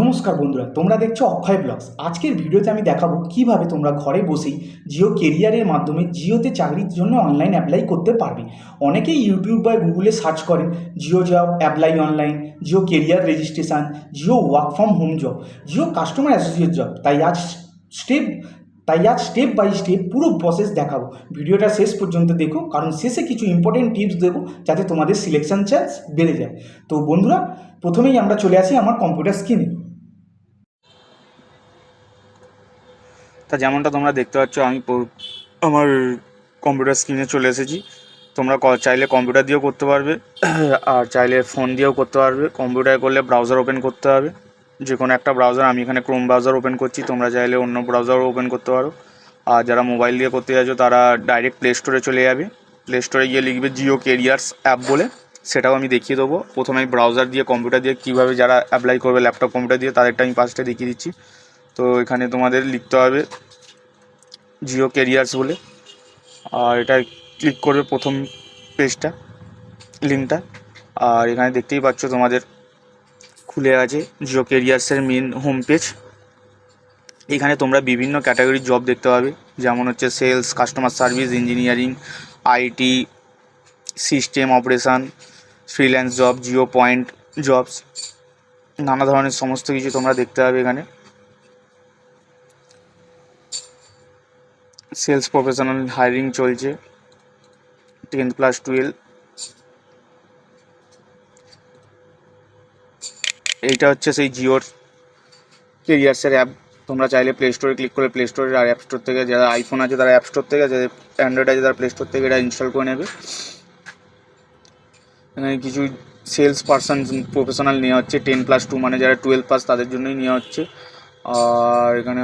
নমস্কার বন্ধুরা, তোমরা দেখছো অক্ষয় ব্লগস। আজকের ভিডিওতে আমি দেখাবো কিভাবে তোমরা ঘরে বসেই জিও কেরিয়ারের মাধ্যমে জিওতে চাকরির জন্য অনলাইন অ্যাপ্লাই করতে পারবে। অনেকেই ইউটিউব বা গুগলে সার্চ করেন Jio job apply online, Jio career registration, Jio work from home job, Jio customer associate job. তাই আজ স্টেপ বাই স্টেপ পুরো প্রসেস দেখাবো। ভিডিওটা শেষ পর্যন্ত দেখো, কারণ শেষে কিছু ইম্পর্টেন্ট টিপস দেবো যাতে তোমাদের সিলেকশন চান্স বেড়ে যায়। তো বন্ধুরা, প্রথমেই আমরা চলে আসি আমার কম্পিউটার স্ক্রিনে। তা যেমনটা তোমরা দেখতে পাচ্ছ, আমি আমার কম্পিউটার স্ক্রিনে চলে এসেছি। তোমরা চাইলে কম্পিউটার দিয়েও করতে পারবে আর চাইলে ফোন দিয়েও করতে পারবে। কম্পিউটারে করলে ব্রাউজার ওপেন করতে হবে, যে কোনো একটা ব্রাউজার। আমি এখানে ক্রোম ব্রাউজার ওপেন করছি, তোমরা চাইলে অন্য ব্রাউজারও ওপেন করতে পারো। আর যারা মোবাইল দিয়ে করতে চাইছো তারা ডাইরেক্ট প্লে স্টোরে চলে যাবে। প্লে স্টোরে গিয়ে লিখবে জিও কেরিয়ার্স অ্যাপ বলে, সেটাও আমি দেখিয়ে দেবো। প্রথমে আমি ব্রাউজার দিয়ে কম্পিউটার দিয়ে কীভাবে যারা অ্যাপ্লাই করবে ল্যাপটপ কম্পিউটার দিয়ে তাদেরটা আমি ফার্স্টে দেখিয়ে দিচ্ছি। তো এখানে তোমাদের লিখতে হবে জিও কেরিয়ার্স বলে, আর এটা ক্লিক করবে প্রথম পেজটা, লিঙ্কটা। আর এখানে দেখতেই পাচ্ছ তোমাদের খুলে আছে জিও কেরিয়ার্সের মেন হোম পেজ। এখানে তোমরা বিভিন্ন ক্যাটাগরির জব দেখতে পাবে, যেমন হচ্ছে sales, customer service, engineering, IT, system operation, freelance job, Jio point jobs, নানা ধরনের সমস্ত কিছু তোমরা দেখতে পাবে এখানে। সেলস প্রফেশনাল হায়ারিং চলছে, 10+12। এইটা হচ্ছে সেই জিওর কেরিয়ার্সের অ্যাপ। তোমরা চাইলে প্লে স্টোরে ক্লিক করে প্লে স্টোরে আর অ্যাপ স্টোর থেকে, যারা আইফোন আছে তারা অ্যাপ স্টোর থেকে, যাদের অ্যান্ড্রয়েড আছে তারা প্লে স্টোর থেকে এটা ইনস্টল করে নেবে। এখানে কিছু সেলস পারসন প্রফেশনাল নেওয়া হচ্ছে, 10+2 মানে যারা 12 পাস তাদের জন্যই নেওয়া হচ্ছে। আর এখানে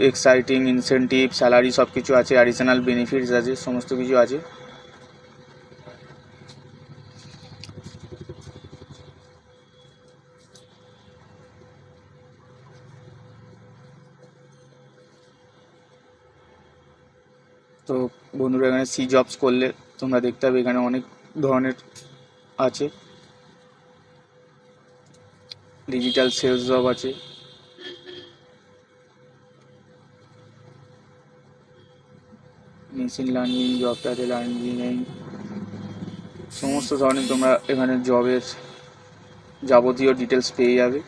এক্সাইটিং ইনসেন্টিভ, স্যালারি সব কিছু আছে, অ্যাডিশনাল বেনিফিটস আছে, সমস্ত কিছু আছে। তো বন্ধুরা, এখানে সি জবস করলে তোমরা দেখতে পাবে এখানে অনেক ধরনের আছে। ডিজিটাল সেলস জব আছে, machine learning job, data engineering, সমস্ত ধরনের তোমরা এখানে জবের যাবতীয় ডিটেলস পেয়ে যাবে।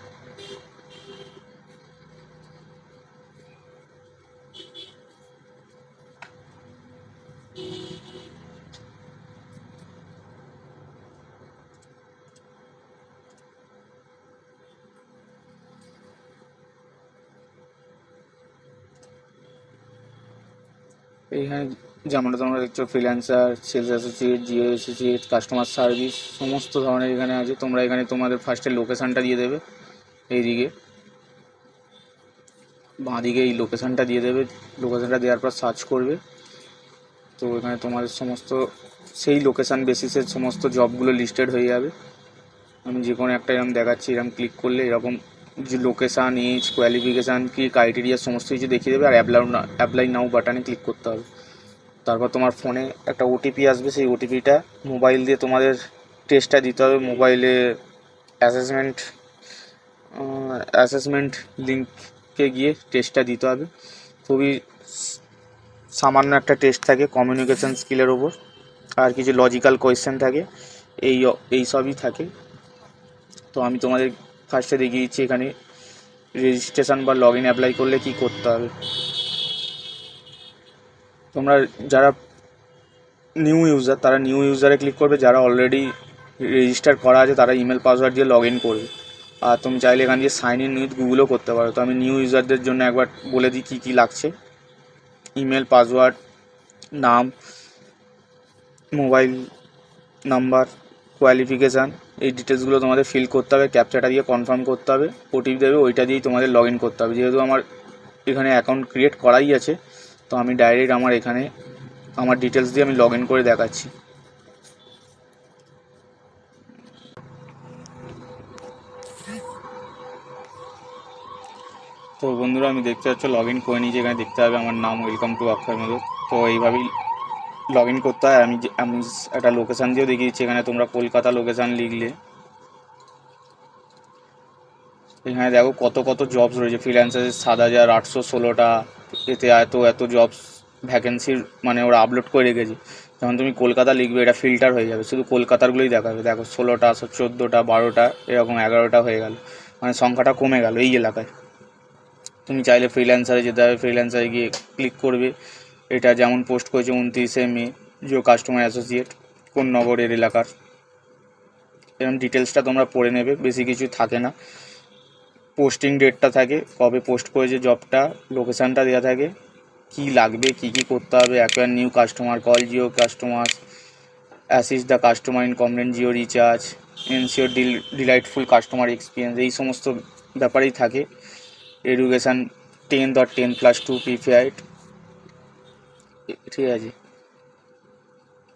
এইখানে যেমনটা তোমরা দেখছো freelancer, sales associate, Jio associate, customer service, সমস্ত ধরনের এখানে আছে। তোমরা এখানে তোমাদের ফার্স্টে লোকেশানটা দিয়ে দেবে, এইদিকে বাঁদিকে এই লোকেশানটা দিয়ে দেবে। লোকেশানটা দেওয়ার পর সার্চ করবে, তো এখানে তোমাদের সমস্ত সেই লোকেশান বেসিসের সমস্ত জবগুলো লিস্টেড হয়ে যাবে। আমি যে কোনো একটা এরকম দেখাচ্ছি, এরকম ক্লিক করলে এরকম যে লোকেশান, এজ, কোয়ালিফিকেশান, কী ক্রাইটেরিয়া সমস্ত কিছু দেখিয়ে দেবে। আর অ্যাপ্লাই নাও বাটনে ক্লিক করতে হবে। তারপর তোমার ফোনে একটা ওটিপি আসবে, সেই ওটিপিটা মোবাইল দিয়ে তোমাদের টেস্টটা দিতে হবে। মোবাইলে অ্যাসেসমেন্ট লিঙ্কে গিয়ে টেস্টটা দিতে হবে। খুবই সামান্য একটা টেস্ট থাকে কমিউনিকেশান স্কিলের ওপর, আর কিছু লজিক্যাল কোয়েশ্চেন থাকে, এই সবই থাকে। তো আমি তোমাদের ফার্স্টে দেখিয়ে দিচ্ছি এখানে রেজিস্ট্রেশন বা লগ ইন অ্যাপ্লাই করলে কী করতে হবে। তোমরা যারা নিউ ইউজার তারা নিউ ইউজারে ক্লিক করবে, যারা অলরেডি রেজিস্টার করা আছে তারা ইমেল পাসওয়ার্ড দিয়ে লগ ইন করবে। আর তুমি চাইলে এখান দিয়ে সাইন ইন উইথ গুগলও করতে পারো। তো আমি নিউ ইউজারদের জন্য একবার বলে দিই কী কী লাগছে। ইমেল পাসওয়ার্ড, নাম, মোবাইল নাম্বার, কোয়ালিফিকেশান, এই ডিটেলসগুলো তোমাদের ফিল করতে হবে। ক্যাপচাটা দিয়ে কনফার্ম করতে হবে, ওটিপি দেবে, ওইটা দিয়েই তোমাদের লগ ইন করতে হবে। যেহেতু আমার এখানে অ্যাকাউন্ট ক্রিয়েট করাই আছে, তো আমি ডাইরেক্ট আমার ডিটেলস দিয়ে আমি লগ ইন করে দেখাচ্ছি। তো বন্ধুরা, আমি দেখতে পাচ্ছ লগ ইন করে নিয়েছি। এখানে দেখতে হবে আমার নাম, ওয়েলকাম টু অক্ষয় মদক। তো এইভাবেই লগ ইন করতে হয়। আমি একটা লোকেশান দিয়েও দেখিয়ে দিচ্ছি। এখানে তোমরা কলকাতা লোকেশান লিখলে এখানে দেখো কত কত জবস রয়েছে। ফ্রিল্যান্সারের 7,816টা, এতে এত এত জবস ভ্যাকেন্সির মানে ওরা আপলোড করে রেখেছে। যখন তুমি কলকাতা লিখবে এটা ফিল্টার হয়ে যাবে, শুধু কলকাতারগুলোই দেখাবে। দেখো 16টা, 14টা, 12টা, এরকম 11টা হয়ে গেল, মানে সংখ্যাটা কমে গেল এই এলাকায়। তুমি চাইলে ফ্রিল্যান্সারে যেতে হবে, ফ্রিল্যান্সারে গিয়ে ক্লিক করবে। এটা যেমন পোস্ট করেছে 29শে মে, জিও কাস্টমার অ্যাসোসিয়েট, কোন নগরের এলাকার, এরকম ডিটেলসটা তোমরা পড়ে নেবে। বেশি কিছু থাকে না, পোস্টিং ডেটটা থাকে, কবে পোস্ট করেছে জবটা, লোকেশানটা দেওয়া থাকে, কি লাগবে, কি কি করতে হবে। Acquire new customer, call Jio customer, assist the customer in complain Jio recharge, ensure delightful customer experience, এই সমস্ত ব্যাপারেই থাকে। এডুকেশান 10 or 10+2 প্রিপেয়ার্ড, ঠিক আছে।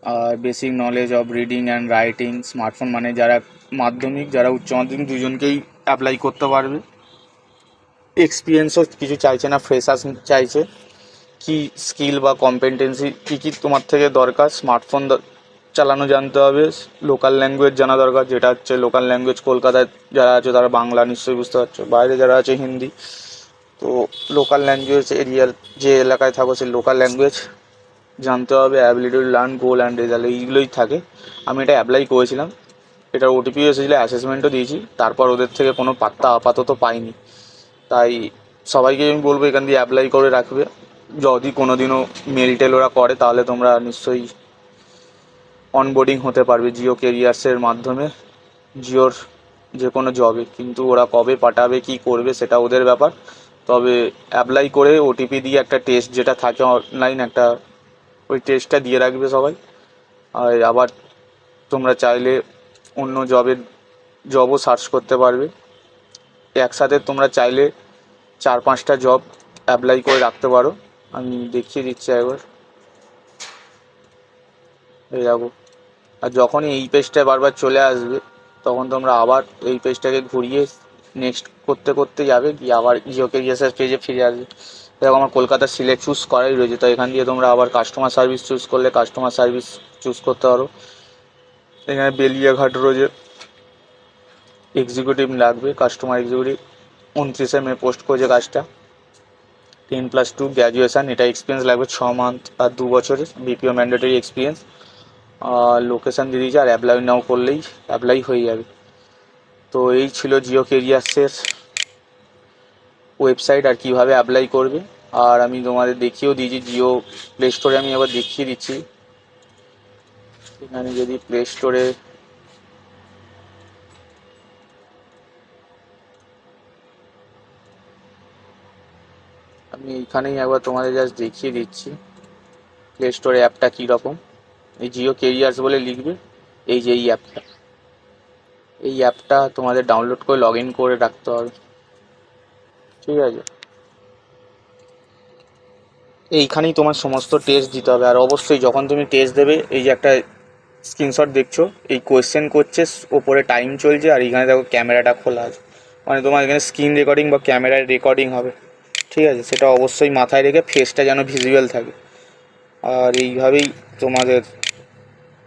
আর basic knowledge of reading and writing, smartphone, মানে যারা মাধ্যমিক যারা উচ্চ মাধ্যমিক দুজনকেই অ্যাপ্লাই করতে পারবে। এক্সপিরিয়েন্সও কিছু চাইছে না, ফ্রেশার্স চাইছে। কি স্কিল বা কম্পিটেন্সি কী কী তোমার থেকে দরকার, স্মার্টফোন চালানো জানতে হবে, লোকাল ল্যাঙ্গুয়েজ জানা দরকার, যেটা হচ্ছে লোকাল ল্যাঙ্গুয়েজ কলকাতায় যারা আছে তারা বাংলা নিশ্চয়ই বুঝতে পারছো, বাইরে যারা আছে হিন্দি। তো লোকাল ল্যাঙ্গুয়েজ, এরিয়াল যে এলাকায় থাকো সেই লোকাল ল্যাঙ্গুয়েজ জানতে হবে। Ability to learn, goal and result, এইগুলোই থাকে। আমি এটা অ্যাপ্লাই করেছিলাম, এটার ওটিপিও এসেছিলো, অ্যাসেসমেন্টও দিয়েছি, তারপর ওদের থেকে কোনো পাত্তা আপাতত পাইনি। তাই সবাইকে আমি বলবো এখান দিয়ে অ্যাপ্লাই করে রাখবে। যদি কোনো দিনও মেল টেল ওরা করে তাহলে তোমরা নিশ্চয়ই অনবোর্ডিং হতে পারবে জিও কেরিয়ার্সের মাধ্যমে জিওর যে কোনো জবে। কিন্তু ওরা কবে পাঠাবে, কি করবে, সেটা ওদের ব্যাপার। তবে অ্যাপ্লাই করে ওটিপি দিয়ে একটা টেস্ট যেটা থাকে অনলাইন, একটা ওই টেস্টটা দিয়ে রাখবে সবাই। আর আবার তোমরা চাইলে অন্য জবও সার্চ করতে পারবে। একসাথে তোমরা চাইলে 4-5টা জব অ্যাপ্লাই করে রাখতে পারো। আমি দেখিয়ে দিচ্ছি একবার, এই দেখো। আর যখনই এই পেজটায় বারবার চলে আসবে তখন তোমরা আবার এই পেজটাকে ঘুরিয়ে নেক্সট করতে করতে যাবে, গিয়ে আবার জিও কেরিয়ার্সের পেজে ফিরে আসবে। দেখো আমার কলকাতা সিলেক্ট চুজ করাই রয়েছে, তো এখান দিয়ে তোমরা আবার কাস্টমার সার্ভিস চুজ করলে কাস্টমার সার্ভিস চুজ করতে পারো। এখানে বেলিয়াঘাট রয়েছে, এক্সিকিউটিভ লাগবে, কাস্টমার এক্সিকিউটিভ। 29শে মে পোস্ট করেছে কাজটা। 10+2 গ্র্যাজুয়েশান, এটা এক্সপিরিয়েন্স লাগবে 6 মান্থ আর 2 বছরের, বিপিও ম্যান্ডেটরি এক্সপিরিয়েন্স। লোকেশান দিয়ে দিয়েছে, আর অ্যাপ্লাই নাও করলেই অ্যাপ্লাই হয়ে যাবে। তো এই ছিল জিও কেরিয়ার্সের ওয়েবসাইট আর কীভাবে অ্যাপ্লাই করবে। আর আমি তোমাদের দেখিয়েও দিয়েছি জিও প্লে স্টোরে, আমি আবার দেখিয়ে দিচ্ছি। এখানে যদি প্লে স্টোরে আমি এইখানেই একবার তোমাদের জাস্ট দেখিয়ে দিচ্ছি প্লে স্টোরে অ্যাপটা কীরকম। এই জিও কেরিয়ার্স বলে লিখবে, এই যে এই অ্যাপটা তোমাদের ডাউনলোড করে লগ ইন করে রাখতে হবে, ঠিক আছে। এইখানেই তোমার সমস্ত টেস্ট দিতে হবে। আর অবশ্যই যখন তুমি টেস্ট দেবে, এই যে একটা স্ক্রিনশট দেখছো, এই কোয়েশ্চেন করছে, ওপরে টাইম চলছে, আর এখানে দেখো ক্যামেরাটা খোলা আছে, মানে তোমার এখানে স্ক্রিন রেকর্ডিং বা ক্যামেরায় রেকর্ডিং হবে, ঠিক আছে। সেটা অবশ্যই মাথায় রেখে ফেসটা যেন ভিজুয়াল থাকে। আর এইভাবেই তোমাদের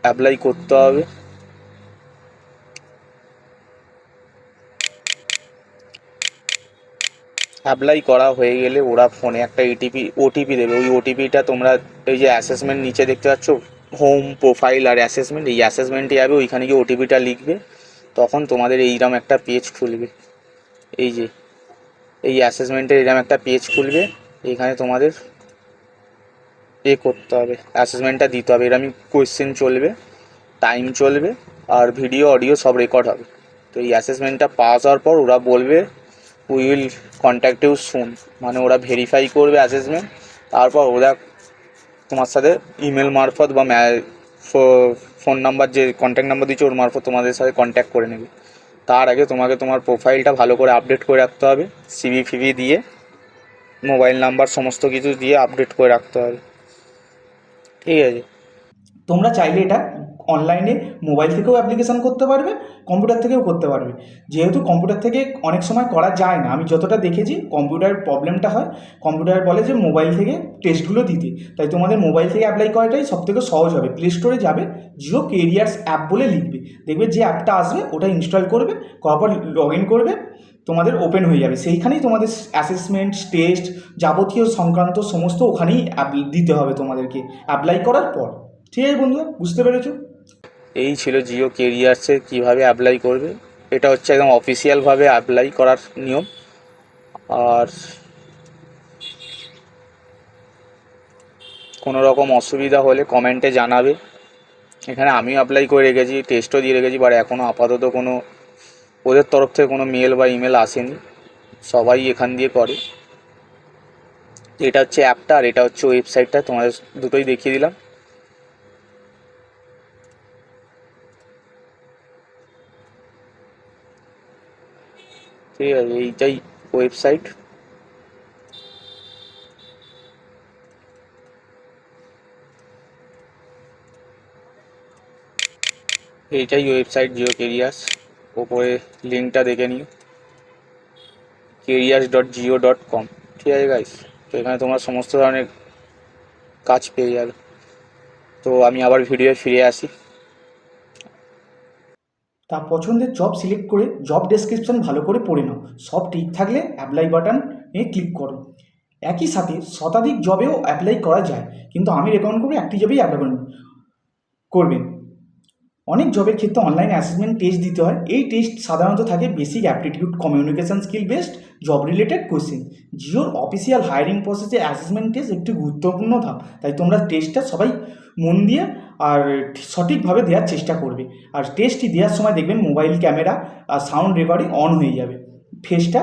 অ্যাপ্লাই করতে হবে। অ্যাপ্লাই করা হয়ে গেলে ওরা ফোনে একটা ওটিপি দেবে। ওই ওটিপিটা তোমরা এই যে অ্যাসেসমেন্ট নিচে দেখতে পাচ্ছ, হোম, প্রোফাইল আর অ্যাসেসমেন্ট, এই অ্যাসেসমেন্টে যাবে, ওইখানে গিয়ে ওটিপিটা লিখবে। তখন তোমাদের এইরকম একটা পেজ খুলবে, এই যে এই অ্যাসেসমেন্টের এরকম একটা পেজ খুলবে। এইখানে তোমাদের করতে হবে, অ্যাসেসমেন্টটা দিতে হবে। এরকম কোয়েশ্চেন চলবে, টাইম চলবে, আর ভিডিও অডিও সব রেকর্ড হবে। তো এই অ্যাসেসমেন্টটা পাস হওয়ার পর ওরা বলবে we will contact you soon, মানে ওরা ভেরিফাই করবে অ্যাসেসমেন্ট। তারপর ওরা তোমার সাথে ইমেল মারফত বা ফোন নাম্বার, যে কন্ট্যাক্ট নাম্বার দিচ্ছে ওর মারফত তোমাদের সাথে কন্ট্যাক্ট করে নেবে। তার আগে তোমাকে তোমার প্রোফাইলটা ভালো করে আপডেট করে রাখতে হবে, সিভি ফিভি দিয়ে, মোবাইল নাম্বার সমস্ত কিছু দিয়ে আপডেট করে রাখতে হবে, ঠিক আছে। তোমরা চাইলে এটা অনলাইনে মোবাইল থেকেও অ্যাপ্লিকেশান করতে পারবে, কম্পিউটার থেকেও করতে পারবে। যেহেতু কম্পিউটার থেকে অনেক সময় করা যায় না, আমি যতটা দেখেছি কম্পিউটারের প্রবলেমটা হয়, কম্পিউটার বলে যে মোবাইল থেকে টেস্টগুলো দিতে। তাই তোমাদের মোবাইল থেকে অ্যাপ্লাই করাটাই সবথেকে সহজ হবে। প্লে স্টোরে যাবে, জিও কেরিয়ার্স অ্যাপ বলে লিখবে, দেখবে যে অ্যাপটা আসবে ওটা ইনস্টল করবে, করার পর লগ ইন করবে, তোমাদের ওপেন হয়ে যাবে, সেইখানেই তোমাদের অ্যাসেসমেন্ট, টেস্ট, যাবতীয় সংক্রান্ত সমস্ত ওখানেই দিতে হবে তোমাদেরকে অ্যাপ্লাই করার পর। ঠিক আছে বন্ধুরা, বুঝতে পেরেছো? এই ছিল জিও কেরিয়ার্সে কীভাবে অ্যাপ্লাই করবে। এটা হচ্ছে একদম অফিসিয়ালভাবে অ্যাপ্লাই করার নিয়ম। আর কোনো রকম অসুবিধা হলে কমেন্টে জানাবে। এখানে আমিও অ্যাপ্লাই করে রেখেছি, টেস্টও দিয়ে রেখেছি, বাট এখনও আপাতত কোনো ওদের তরফ থেকে কোনো মেল বা ইমেল আসেনি। সবাই এখান দিয়ে করে। এটা হচ্ছে অ্যাপটা আর এটা হচ্ছে ওয়েবসাইটটা, তোমাদের দুটোই দেখিয়ে দিলাম। ঠিক আছে, এইটাই ওয়েবসাইট। এইটাই ওয়েবসাইট জিও কেরিয়ার্স। ওপরে লিঙ্কটা দেখে নিও, careers.geo.com। ঠিক আছে গাইস, তো এখানে তোমরা সমস্ত ধরনের কাজ পেয়ে যাবে। তো আমি আবার ভিডিও ফিরে আসি। তা পছন্দের জব সিলেক্ট করে জব ডেসক্রিপশন ভালো করে পড়ে নাও, সব ঠিক থাকলে অ্যাপ্লাই বাটন ক্লিক করো। একই সাথে শতাধিক জবেও অ্যাপ্লাই করা যায়, কিন্তু আমি রেকমেন্ড করবো একটি জবেই অ্যাপ্লাই করবেন। অনেক জবের ক্ষেত্রে অনলাইন অ্যাসেসমেন্ট টেস্ট দিতে হয়। এই টেস্ট সাধারণত থাকে basic aptitude, communication skill based job related question. জিওর অফিসিয়াল হায়ারিং প্রসেসে অ্যাসেসমেন্ট টেস্ট একটি গুরুত্বপূর্ণ ধাপ, তাই তোমরা টেস্টটা সবাই মন দিয়ে আর সঠিকভাবে দেওয়ার চেষ্টা করবে। আর টেস্টটি দেওয়ার সময় দেখবেন মোবাইল ক্যামেরা আর সাউন্ড রেকর্ডিং অন হয়ে যাবে, ফেসটা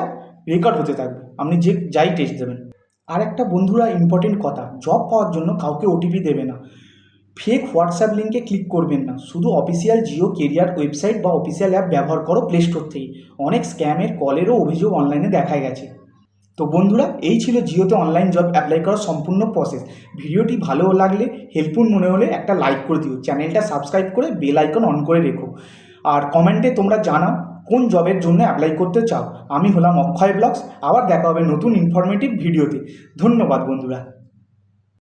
রেকর্ড হতে থাকবে আপনি যাই টেস্ট দেবেন। আর একটা বন্ধুরা ইম্পর্টেন্ট কথা, জব পাওয়ার জন্য কাউকে ওটিপি দেবে না, ফেক হোয়াটসঅ্যাপ লিঙ্কে ক্লিক করবেন না, শুধু অফিসিয়াল জিও কেরিয়ার ওয়েবসাইট বা অফিসিয়াল অ্যাপ ব্যবহার করো প্লে স্টোর থেকে। অনেক স্ক্যামের কলেরও অভিযোগ অনলাইনে দেখা গেছে। তো বন্ধুরা, এই ছিল জিওতে অনলাইন জব অ্যাপ্লাই করার সম্পূর্ণ প্রসেস। ভিডিওটি ভালো লাগলে, হেল্পফুল মনে হলে একটা লাইক করে দিও, চ্যানেলটা সাবস্ক্রাইব করে বেল আইকন অন করে রেখো। আর কমেন্টে তোমরা জানাও কোন জবের জন্য অ্যাপ্লাই করতে চাও। আমি হলাম অক্ষয় ব্লগস, আবার দেখা হবে নতুন ইনফরমেটিভ ভিডিওতে। ধন্যবাদ বন্ধুরা।